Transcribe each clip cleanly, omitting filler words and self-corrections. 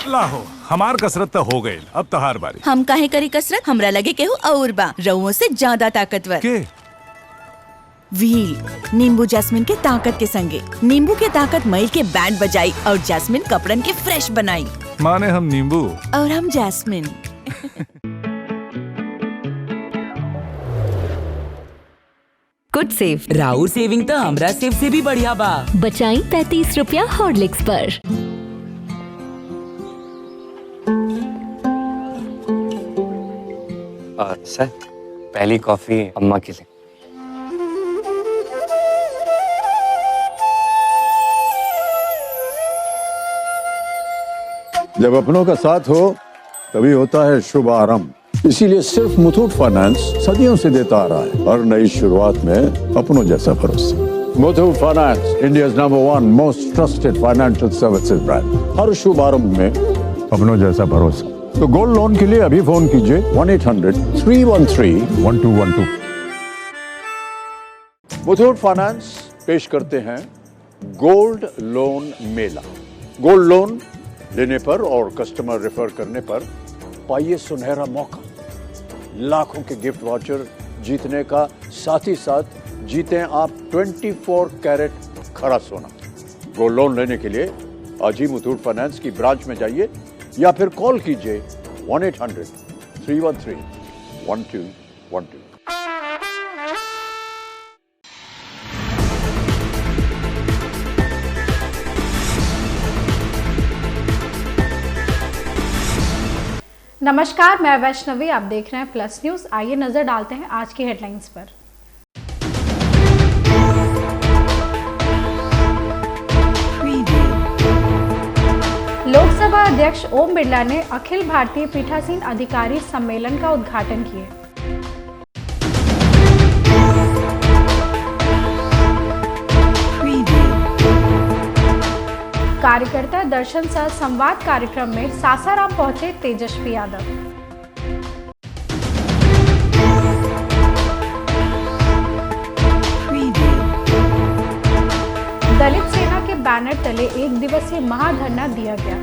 लाहो हमार कसरत तो हो गई, अब तहार बारी। हम काहे करी कसरत, हमरा लगे केहू और बा रउओं से ज्यादा ताकतवर। के व्हील नींबू जैस्मिन के ताकत के संगे। नींबू के ताकत मईल के बैंड बजाई और जैस्मिन कपड़न के फ्रेश बनाई। माने हम नींबू और हम जैस्मिन। कुछ सेव राउर सेविंग तो हमरा सेव से भी बढ़िया बा। बचाई 35 रुपया हॉर्लिक्स पर। और सर पहली कॉफी अम्मा के लिए। जब अपनों का साथ हो तभी होता है शुभ आरंभ। इसीलिए सिर्फ मुथूट फाइनेंस सदियों से देता आ रहा है हर नई शुरुआत में अपनों जैसा भरोसा। Muthoot finance, India's number 1 most trusted financial services brand. हर शुभ आरंभ में अपनों जैसा भरोसा। तो गोल्ड लोन के लिए अभी फोन कीजिए 1-800-313-1212। मुथूट फाइनेंस पेश करते हैं गोल्ड लोन मेला। गोल्ड लोन लेने पर और कस्टमर रेफर करने पर पाइए सुनहरा मौका, लाखों के गिफ्ट वाउचर जीतने का, साथ ही साथ जीतें आप 24 कैरेट खरा सोना। गोल्ड लोन लेने के लिए आज ही मुथूट फाइनेंस की ब्रांच में जाइए या फिर कॉल कीजिए 1-800-313-1212। नमस्कार, मैं वैष्णवी, आप देख रहे हैं प्लस न्यूज। आइए नजर डालते हैं आज की हेडलाइंस पर। लोकसभा अध्यक्ष ओम बिरला ने अखिल भारतीय पीठासीन अधिकारी सम्मेलन का उद्घाटन किया। कार्यकर्ता दर्शन सह संवाद कार्यक्रम में सासाराम पहुंचे तेजस्वी यादव। दलित सेना के बैनर तले एक दिवसीय महाधरना दिया गया।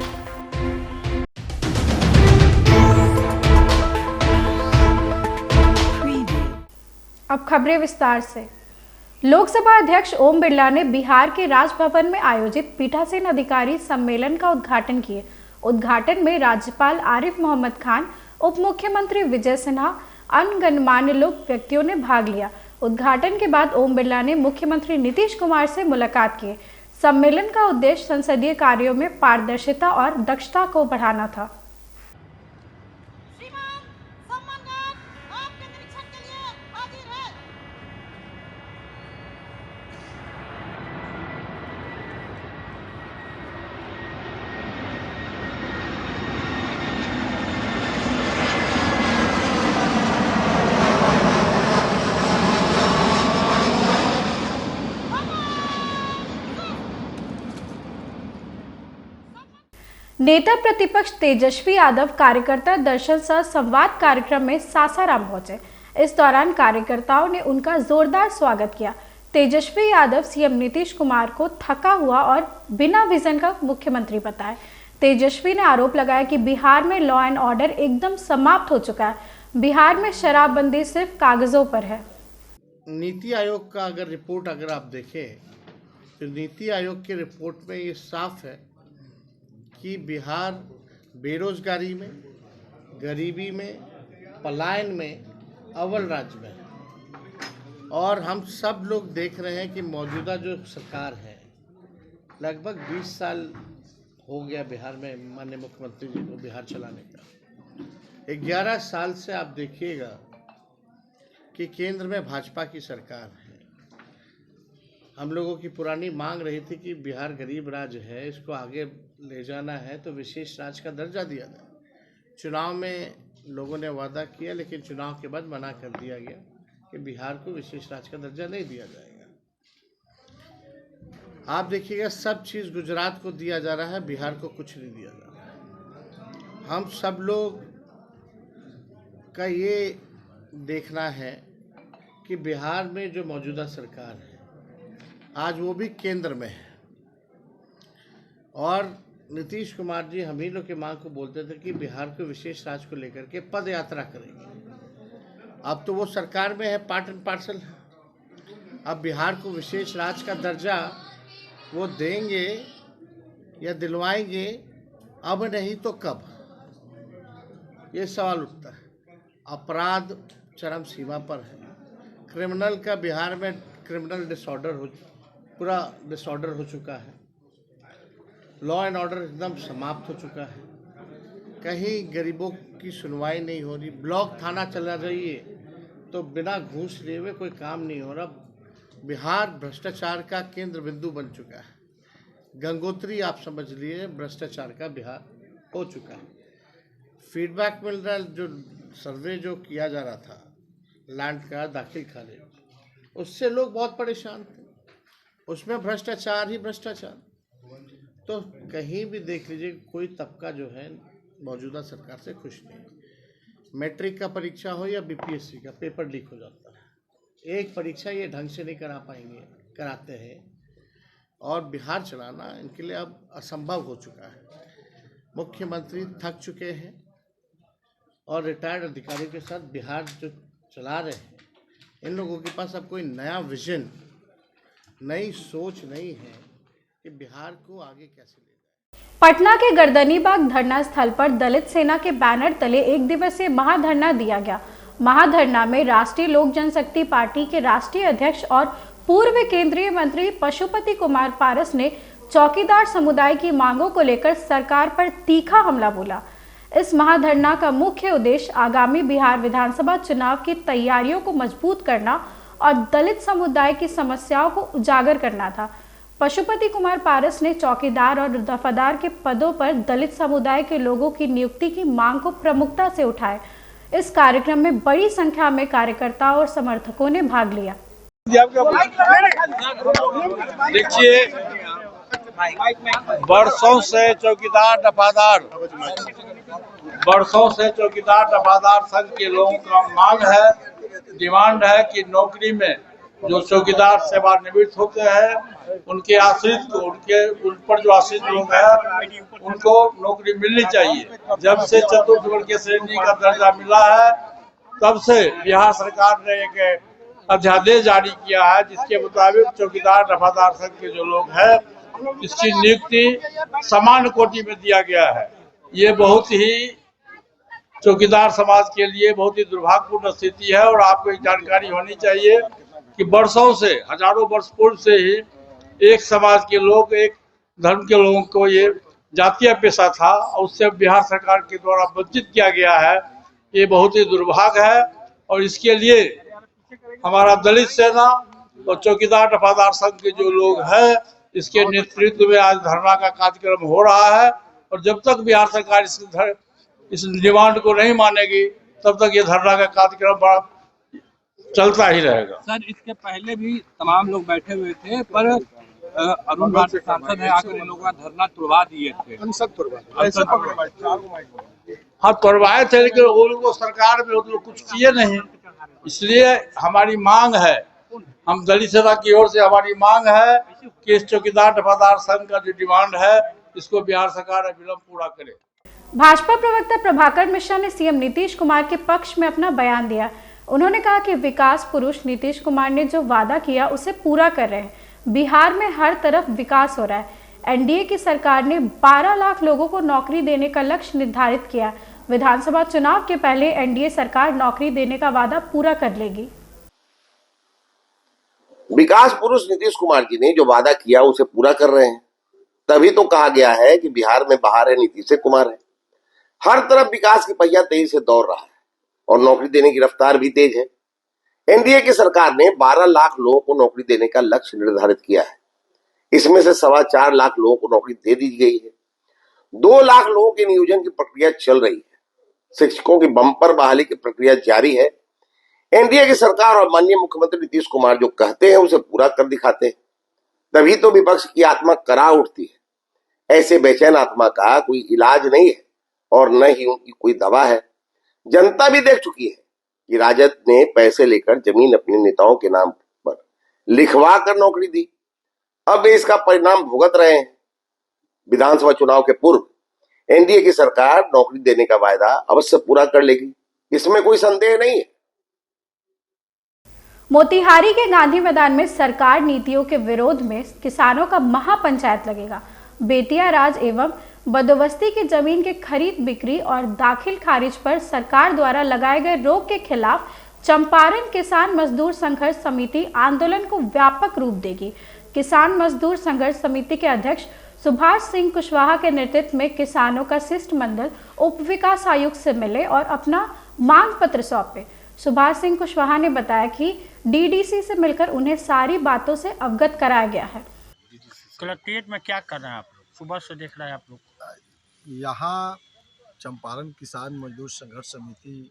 अब खबरें विस्तार से। लोकसभा अध्यक्ष ओम बिरला ने बिहार के राजभवन में आयोजित पीठासीन अधिकारी सम्मेलन का उद्घाटन किए। उद्घाटन में राज्यपाल आरिफ मोहम्मद खान, उप मुख्यमंत्री विजय सिन्हा, अन्य गणमान्य लोग व्यक्तियों ने भाग लिया। उद्घाटन के बाद ओम बिरला ने मुख्यमंत्री नीतीश कुमार से मुलाकात की। सम्मेलन का उद्देश्य संसदीय कार्यों में पारदर्शिता और दक्षता को बढ़ाना था। नेता प्रतिपक्ष तेजस्वी यादव कार्यकर्ता दर्शन सह संवाद कार्यक्रम में सासाराम पहुंचे। इस दौरान कार्यकर्ताओं ने उनका जोरदार स्वागत किया। तेजस्वी यादव सीएम नीतीश कुमार को थका हुआ और बिना विजन का मुख्यमंत्री बताए। तेजस्वी ने आरोप लगाया कि बिहार में लॉ एंड ऑर्डर एकदम समाप्त हो चुका है। बिहार में शराबबंदी सिर्फ कागजों पर है। नीति आयोग का अगर रिपोर्ट अगर आप देखें तो नीति आयोग की रिपोर्ट में ये साफ है कि बिहार बेरोजगारी में, गरीबी में, पलायन में अव्वल राज्य में है। और हम सब लोग देख रहे हैं कि मौजूदा जो सरकार है, लगभग 20 साल हो गया बिहार में माननीय मुख्यमंत्री जी को बिहार चलाने का। 11 साल से आप देखिएगा कि केंद्र में भाजपा की सरकार है। हम लोगों की पुरानी मांग रही थी कि बिहार गरीब राज्य है, इसको आगे ले जाना है तो विशेष राज्य का दर्जा दिया जाए। चुनाव में लोगों ने वादा किया, लेकिन चुनाव के बाद मना कर दिया गया कि बिहार को विशेष राज्य का दर्जा नहीं दिया जाएगा। आप देखिएगा सब चीज़ गुजरात को दिया जा रहा है, बिहार को कुछ नहीं दिया जा रहा है। हम सब लोग का ये देखना है कि बिहार में जो मौजूदा सरकार है आज वो भी केंद्र में है और नीतीश कुमार जी हम ही लोग की मांग को बोलते थे कि बिहार को विशेष राज्य को लेकर के पद यात्रा करेंगे। अब तो वो सरकार में है, पार्ट एंड पार्सल। अब बिहार को विशेष राज्य का दर्जा वो देंगे या दिलवाएंगे, अब नहीं तो कब, ये सवाल उठता है। अपराध चरम सीमा पर है। क्रिमिनल का बिहार में क्रिमिनल पूरा डिसऑर्डर हो चुका है। लॉ एंड ऑर्डर एकदम समाप्त हो चुका है। कहीं गरीबों की सुनवाई नहीं हो रही। ब्लॉक थाना चला जाइए तो बिना घूस लिए हुए कोई काम नहीं हो रहा। बिहार भ्रष्टाचार का केंद्र बिंदु बन चुका है। गंगोत्री आप समझ लिए भ्रष्टाचार का बिहार हो चुका है। फीडबैक मिल रहा है, जो सर्वे जो किया जा रहा था लैंड का दाखिल खाने, उससे लोग बहुत परेशान थे। उसमें भ्रष्टाचार ही भ्रष्टाचार। तो कहीं भी देख लीजिए कोई तबका जो है मौजूदा सरकार से खुश नहीं। मैट्रिक का परीक्षा हो या बीपीएससी का, पेपर लीक हो जाता है। एक परीक्षा ये ढंग से नहीं करा पाएंगे, कराते हैं। और बिहार चलाना इनके लिए अब असंभव हो चुका है। मुख्यमंत्री थक चुके हैं और रिटायर्ड अधिकारियों के साथ बिहार जो चला रहे हैं, इन लोगों के पास अब कोई नया विजन, नई सोच नहीं है कि बिहार को आगे कैसे ले जाए। पटना के गर्दनीबाग धरना स्थल पर दलित सेना के बैनर तले एक दिवसीय महाधरना दिया गया। महाधरना में राष्ट्रीय लोक जनशक्ति पार्टी के राष्ट्रीय अध्यक्ष और पूर्व केंद्रीय मंत्री पशुपति कुमार पारस ने चौकीदार समुदाय की मांगों को लेकर सरकार पर तीखा हमला बोला। इस महाधरना का मुख्य उद्देश्य आगामी बिहार विधानसभा चुनाव की तैयारियों को मजबूत करना और दलित समुदाय की समस्याओं को उजागर करना था। पशुपति कुमार पारस ने चौकीदार और दफादार के पदों पर दलित समुदाय के लोगों की नियुक्ति की मांग को प्रमुखता से उठाए। इस कार्यक्रम में बड़ी संख्या में कार्यकर्ताओं और समर्थकों ने भाग लिया। देखिए, बरसों से चौकीदार दफादार संघ के लोगों का मांग है, डिमांड है कि नौकरी में जो चौकीदार सेवानिवृत्त होते हैं उनके आश्रित को, उन पर जो आश्रित लोग हैं उनको नौकरी मिलनी चाहिए। जब से चतुर्थ वर्गीय श्रेणी का दर्जा मिला है तब से बिहार सरकार ने एक अध्यादेश जारी किया है जिसके मुताबिक चौकीदार दफादार संघ के जो लोग हैं इसकी नियुक्ति समान कोटि में दिया गया है। ये बहुत ही चौकीदार समाज के लिए बहुत ही दुर्भाग्यपूर्ण स्थिति है। और आपको एक जानकारी होनी चाहिए कि वर्षों से, हजारों वर्ष पूर्व से ही एक समाज के लोग, एक धर्म के लोगों को ये जातीय पेशा था और उससे बिहार सरकार के द्वारा वंचित किया गया है। ये बहुत ही दुर्भाग्य है और इसके लिए हमारा दलित सेना और चौकीदार दफादार संघ के जो लोग हैं इसके नेतृत्व में आज धरना का कार्यक्रम हो रहा है। और जब तक बिहार सरकार इस डिमांड को नहीं मानेगी तब तक ये धरना का कार्यक्रम चलता ही रहेगा। सर, इसके पहले भी तमाम लोग बैठे हुए थे पर अरुण भारती सांसद है आकर इन लोगों का धरना तुड़वा दिए थे। हाँ, तुड़वाए थे लेकिन वो लोग सरकार में वो कुछ किए नहीं। इसलिए हमारी मांग है, हम दलित सेना की ओर से हमारी मांग है कि इस चौकीदार दफादार संघ का जो डिमांड है इसको बिहार सरकार अविलंब पूरा करे। भाजपा प्रवक्ता प्रभाकर मिश्रा ने सीएम नीतीश कुमार के पक्ष में अपना बयान दिया। उन्होंने कहा कि विकास पुरुष नीतीश कुमार ने जो वादा किया उसे पूरा कर रहे हैं। बिहार में हर तरफ विकास हो रहा है। एनडीए की सरकार ने 12 लाख लोगों को नौकरी देने का लक्ष्य निर्धारित किया। विधानसभा चुनाव के पहले एनडीए सरकार नौकरी देने का वादा पूरा कर लेगी। विकास पुरुष नीतीश कुमार जी ने जो वादा किया उसे पूरा कर रहे हैं। तभी तो कहा गया है कि बिहार में बहार है, नीतीश कुमार है। हर तरफ विकास की पहिया तेजी से दौड़ रहा है और नौकरी देने की रफ्तार भी तेज है। एनडीए की सरकार ने 12 लाख लोगों को नौकरी देने का लक्ष्य निर्धारित किया है। इसमें से 4.25 लाख लोगों को नौकरी दे दी गई है। 2 लाख लोगों के नियोजन की प्रक्रिया चल रही है। शिक्षकों की बंपर बहाली की प्रक्रिया जारी है। एनडीए की सरकार और माननीय मुख्यमंत्री नीतीश कुमार जो कहते हैं उसे पूरा कर दिखाते हैं। तभी तो विपक्ष की आत्मा करा उठती है। ऐसे बेचैन आत्मा का कोई इलाज नहीं है और न ही उनकी कोई दवा है। जनता भी देख चुकी है कि राजद ने पैसे लेकर जमीन अपने नेताओं के नाम पर लिखवा कर नौकरी दी। अब इसका परिणाम भुगत रहे हैं। विधानसभा चुनाव के पूर्व एनडीए की सरकार नौकरी देने का वायदा अवश्य पूरा कर लेगी, इसमें कोई संदेह नहीं है। मोतिहारी के गांधी मैदान में सरकार नीतियों के विरोध में किसानों का महापंचायत लगेगा। बेतिया राज एवं बंदोबस्ती की जमीन के खरीद बिक्री और दाखिल खारिज पर सरकार द्वारा लगाए गए रोक के खिलाफ चंपारण किसान मजदूर संघर्ष समिति आंदोलन को व्यापक रूप देगी। किसान मजदूर संघर्ष समिति के अध्यक्ष सुभाष सिंह कुशवाहा के नेतृत्व में किसानों का शिष्टमंडल उप विकास आयुक्त से मिले और अपना मांग पत्र सौंपे। सुभाष सिंह कुशवाहा ने बताया कि डीडीसी से मिलकर उन्हें सारी बातों से अवगत कराया गया है। कलेक्ट्रेट में क्या कर रहे हैं आप लोग? सुबह से देख रहे हैं आप लोग। यहाँ चंपारण किसान मजदूर संघर्ष समिति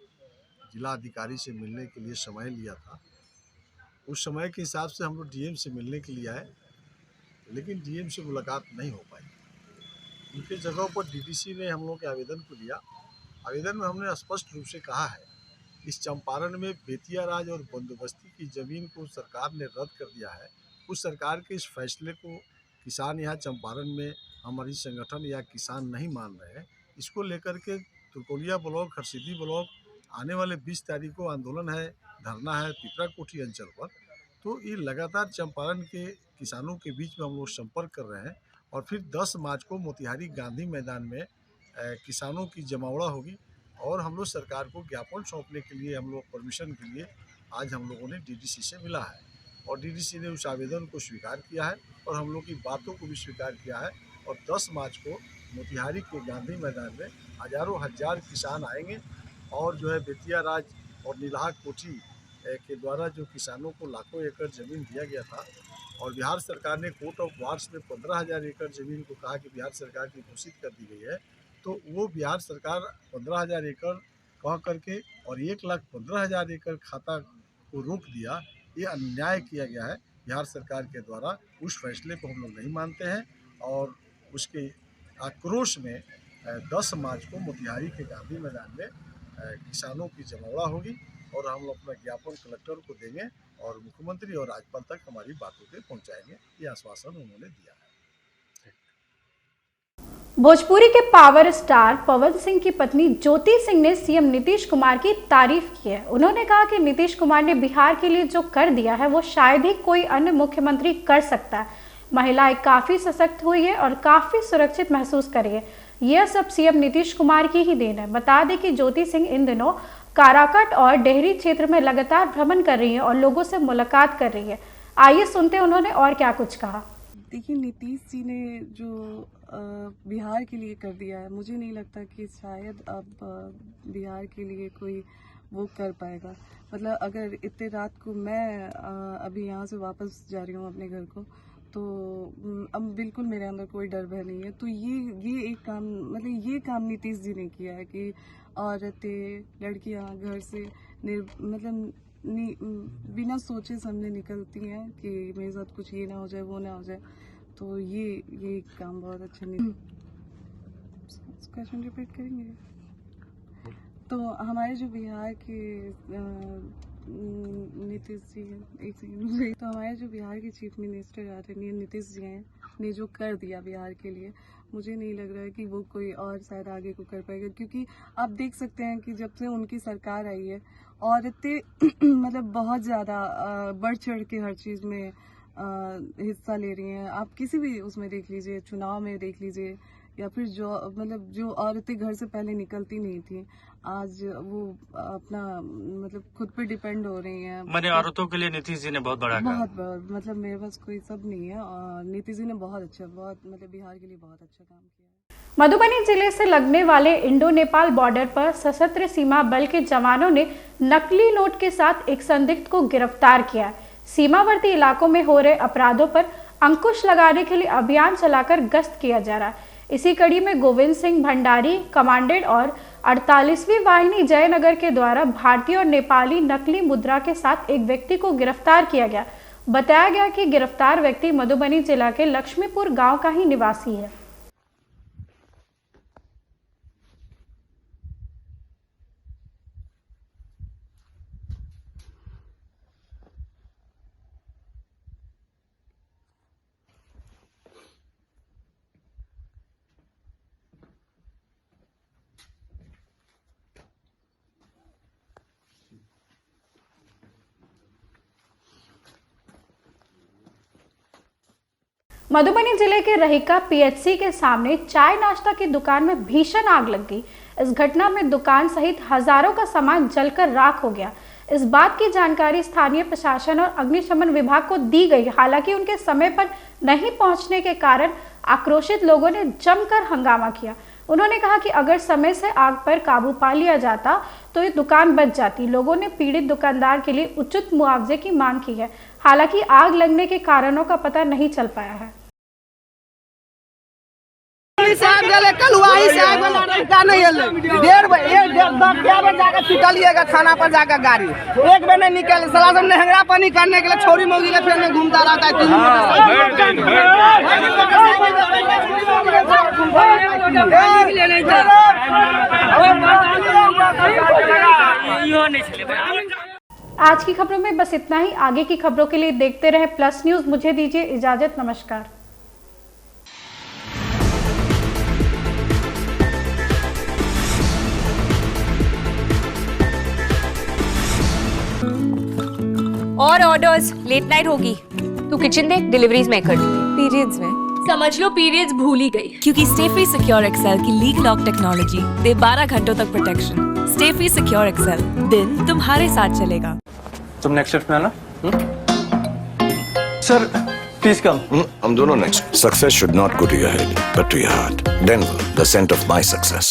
जिला अधिकारी से मिलने के लिए समय लिया था। उस समय के हिसाब से हम लोग डीएम से मिलने के लिए आए, लेकिन डीएम से मुलाकात नहीं हो पाई। उनके जगह पर डीडीसी ने हम लोग के आवेदन को लिया। आवेदन में हमने स्पष्ट रूप से कहा है इस चंपारण में बेतिया राज और बंदोबस्ती की ज़मीन को सरकार ने रद्द कर दिया है। उस सरकार के इस फैसले को किसान यहाँ चंपारण में हमारी संगठन या किसान नहीं मान रहे हैं। इसको लेकर के तुरकोलिया ब्लॉक, हरसिद्धि ब्लॉक आने वाले 20 तारीख को आंदोलन है, धरना है पिपरा कोठी अंचल पर। तो ये लगातार चंपारण के किसानों के बीच में हम लोग संपर्क कर रहे हैं और फिर 10 मार्च को मोतिहारी गांधी मैदान में किसानों की जमावड़ा होगी और हम लोग सरकार को ज्ञापन सौंपने के लिए हम लोग परमिशन के लिए आज हम लोगों ने डीडीसी से मिला है और डीडीसी ने उस आवेदन को स्वीकार किया है और हम लोग की बातों को भी स्वीकार किया है। और 10 मार्च को मोतिहारी के गांधी मैदान में हजारों हजार किसान आएंगे और जो है बेतिया राज और नीलाहा कोठी के द्वारा जो किसानों को लाखों एकड़ ज़मीन दिया गया था और बिहार सरकार ने कोर्ट ऑफ वार्स में 15,000 एकड़ ज़मीन को कहा कि बिहार सरकार की घोषित कर दी गई है, तो वो बिहार सरकार 15,000 एकड़ कह करके और 1,15,000 एकड़ खाता को रोक दिया। ये अन्याय किया गया है बिहार सरकार के द्वारा। उस फैसले को हम लोग नहीं मानते हैं और उसके आक्रोश में 10 मार्च को मोतिहारी के गांधी मैदान में किसानों की जमावड़ा होगी और हम अपना ज्ञापन कलेक्टर को देंगे और मुख्यमंत्री और राज्यपाल तक हमारी बातों को पहुंचाएंगे। ये आश्वासन उन्होंने दिया है। भोजपुरी के पावर स्टार पवन सिंह की पत्नी ज्योति सिंह ने सीएम नीतीश कुमार की तारीफ की है। उन्होंने कहा कि नीतीश कुमार ने बिहार के लिए जो कर दिया है वो शायद ही कोई अन्य मुख्यमंत्री कर सकता है। महिलाएं काफी सशक्त हुई है और काफी सुरक्षित महसूस कर रही है। यह सब सीएम नीतीश कुमार की ही देन है। बता दें कि ज्योति सिंह इन दिनों काराकट और डेहरी क्षेत्र में लगातार भ्रमण कर रही है और लोगों से मुलाकात कर रही है। आइए सुनते हैं उन्होंने और क्या कुछ कहा। देखिए, नीतीश जी ने जो बिहार के लिए कर दिया है, मुझे नहीं लगता कि शायद अब बिहार के लिए कोई वो कर पाएगा। मतलब अगर इतने रात को मैं अभी यहाँ से वापस जा रही हूँ अपने घर को, तो अब बिल्कुल मेरे अंदर कोई डर भय नहीं है। तो ये एक काम, मतलब ये काम नीतीश जी ने किया है कि औरतें, लड़कियाँ घर से मतलब बिना सोचे समझे निकलती हैं कि मेरे साथ कुछ ये ना हो जाए, वो ना हो जाए। तो ये काम बहुत अच्छा नहीं। क्वेश्चन रिपीट करेंगे? तो हमारे जो बिहार के नीतीश जी हैं, एक सेकंड, तो हमारे जो बिहार के चीफ मिनिस्टर आदरणीय नीतीश जी हैं, ने जो कर दिया बिहार के लिए, मुझे नहीं लग रहा है कि वो कोई और शायद आगे को कर पाएगा। क्योंकि आप देख सकते हैं कि जब से उनकी सरकार आई है, औरतें मतलब बहुत ज़्यादा बढ़ चढ़ के हर चीज़ में हिस्सा ले रही हैं। आप किसी भी उसमें देख लीजिए, चुनाव में देख लीजिए, या फिर जो औरतें घर से पहले निकलती नहीं थी, आज वो अपना मतलब खुद पे डिपेंड हो रही हैं। मैंने औरतों के लिए नीतीश जी ने बहुत बड़ा बहुत मतलब मेरे पास कोई सब नहीं है और नीतीश जी ने बहुत मतलब बिहार के लिए बहुत अच्छा काम किया है। मधुबनी जिले से लगने वाले इंडो नेपाल बॉर्डर पर सशस्त्र सीमा बल के जवानों ने नकली नोट के साथ एक संदिग्ध को गिरफ्तार किया है। सीमावर्ती इलाकों में हो रहे अपराधों पर अंकुश लगाने के लिए अभियान चलाकर गश्त किया जा रहा है। इसी कड़ी में गोविंद सिंह भंडारी कमांडेंट और 48वीं वाहिनी जयनगर के द्वारा भारतीय और नेपाली नकली मुद्रा के साथ एक व्यक्ति को गिरफ्तार किया गया। बताया गया कि गिरफ्तार व्यक्ति मधुबनी जिला के लक्ष्मीपुर गांव का ही निवासी है। मधुबनी जिले के रहिका पीएचसी के सामने चाय नाश्ता की दुकान में भीषण आग लग गई। इस घटना में दुकान सहित हजारों का सामान जलकर राख हो गया। इस बात की जानकारी स्थानीय प्रशासन और अग्निशमन विभाग को दी गई। हालांकि उनके समय पर नहीं पहुंचने के कारण आक्रोशित लोगों ने जमकर हंगामा किया। उन्होंने कहा कि अगर समय से आग पर काबू पा लिया जाता तो ये दुकान बच जाती। लोगों ने पीड़ित दुकानदार के लिए उचित मुआवजे की मांग की है। हालांकि आग लगने के कारणों का पता नहीं चल पाया है। थाना पर जाकर गाड़ी एक बार नहीं निकल साला सब नहंगरा पानी करने के लिए छोरी मौगी के फिर घूमता रहता है। आज की खबरों में बस इतना ही। आगे की खबरों के लिए देखते रहे प्लस न्यूज। मुझे दीजिए इजाजत। नमस्कार। और ऑर्डर्स लेट नाइट होगी। तू किचन देख, डिलीवरीज मैं कर दूंगी। पीरियड्स में समझ लो पीरियड्स भूल ही गई। क्योंकि स्टे फ्री सिक्योर एक्सेल की लीग लॉक टेक्नोलॉजी दे 12 घंटों तक protection. Stay free secure XL, दिन तुम्हारे साथ चलेगा। तुम नेक्स्ट शिफ्ट में आना। Sir please come. हम दोनों next. Success should not go to your head but to your heart. Denver, the centre of my success.